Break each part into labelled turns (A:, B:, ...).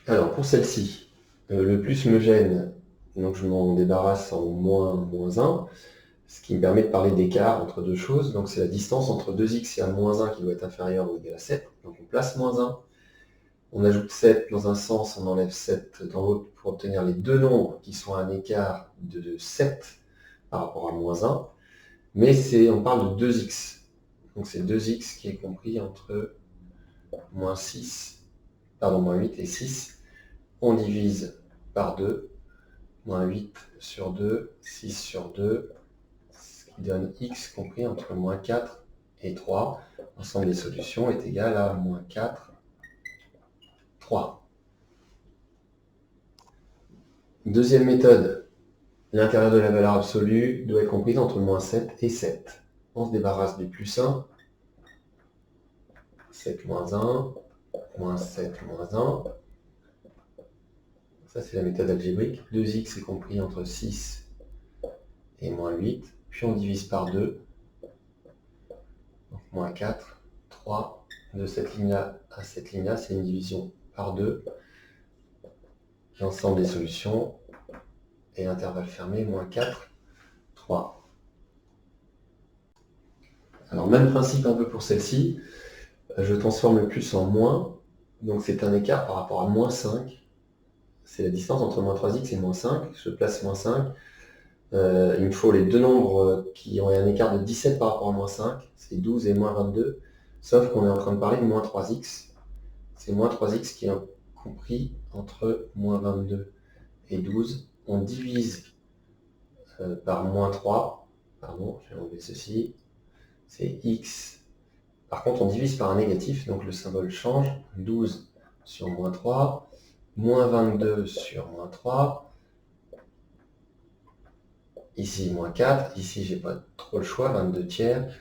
A: Alors pour celle-ci, le plus me gêne, donc je m'en débarrasse en moins 1, ce qui me permet de parler d'écart entre deux choses. Donc c'est la distance entre 2x et un moins 1 qui doit être inférieur ou égal à 7. Donc on place moins 1, on ajoute 7 dans un sens, on enlève 7 dans l'autre pour obtenir les deux nombres qui sont à un écart de 7 par rapport à moins 1. Mais on parle de 2x. Donc c'est 2x qui est compris entre moins 8 et 6. On divise par 2, moins 8 sur 2, 6 sur 2, ce qui donne x compris entre moins 4 et 3. L'ensemble des solutions est égal à moins 4, 3. Deuxième méthode, l'intérieur de la valeur absolue doit être comprise entre moins 7 et 7. On se débarrasse du plus 1, 7 moins 1, moins 7 moins 1. Ça, c'est la méthode algébrique. 2x est compris entre 6 et moins 8. Puis on divise par 2. Donc moins 4, 3. De cette ligne-là à cette ligne-là, c'est une division par 2. L'ensemble des solutions et l'intervalle fermé, moins 4, 3. Alors même principe un peu pour celle-ci. Je transforme le plus en moins. Donc c'est un écart par rapport à moins 5. C'est la distance entre moins 3x et moins 5. Je place moins 5. Il me faut les deux nombres qui ont un écart de 17 par rapport à moins 5. C'est 12 et moins 22. Sauf qu'on est en train de parler de moins 3x. C'est moins 3x qui est compris entre moins 22 et 12. On divise par moins 3. Pardon, je vais enlever ceci. C'est x. Par contre, on divise par un négatif, donc le symbole change. 12 sur moins 3. Moins 22 sur moins 3. Ici, moins 4. Ici, j'ai pas trop le choix, 22 tiers.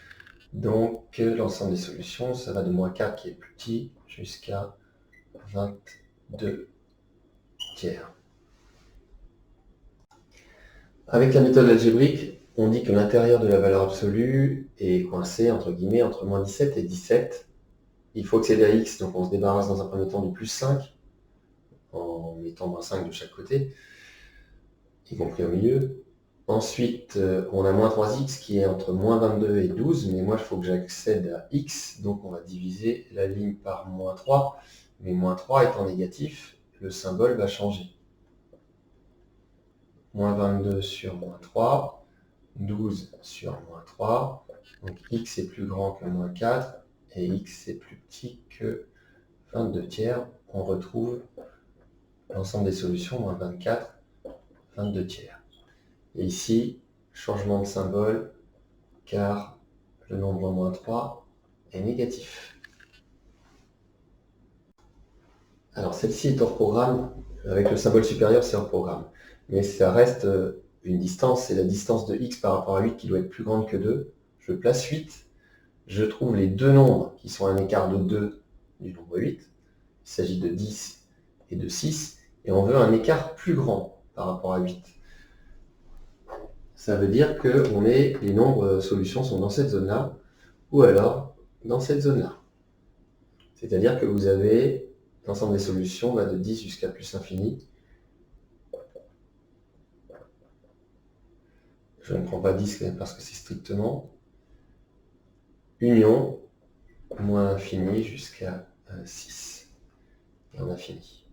A: Donc, l'ensemble des solutions, ça va de moins 4 qui est plus petit jusqu'à 22 tiers. Avec la méthode algébrique, on dit que l'intérieur de la valeur absolue est coincé, entre guillemets, entre moins 17 et 17. Il faut accéder à x, donc on se débarrasse dans un premier temps du plus 5, en mettant moins 5 de chaque côté, y compris au milieu. Ensuite, on a moins 3x qui est entre moins 22 et 12, mais moi, il faut que j'accède à x, donc on va diviser la ligne par moins 3. Mais moins 3 étant négatif, le symbole va changer. Moins 22 sur moins 3, 12 sur moins 3, donc x est plus grand que moins 4, et x est plus petit que 22 tiers. On retrouve l'ensemble des solutions, moins 24, 22 tiers. Et ici, changement de symbole, car le nombre moins 3 est négatif. Alors celle-ci est hors programme, avec le symbole supérieur c'est hors programme. Mais ça reste une distance, c'est la distance de x par rapport à 8 qui doit être plus grande que 2. Je place 8, je trouve les deux nombres qui sont à un écart de 2 du nombre 8. Il s'agit de 10 et de 6, et on veut un écart plus grand par rapport à 8. Ça veut dire que les nombres solutions sont dans cette zone-là, ou alors dans cette zone-là. C'est-à-dire que vous avez l'ensemble des solutions va de 10 jusqu'à plus infini. Je ne prends pas 10 parce que c'est strictement union moins infini jusqu'à 6. Et on a fini.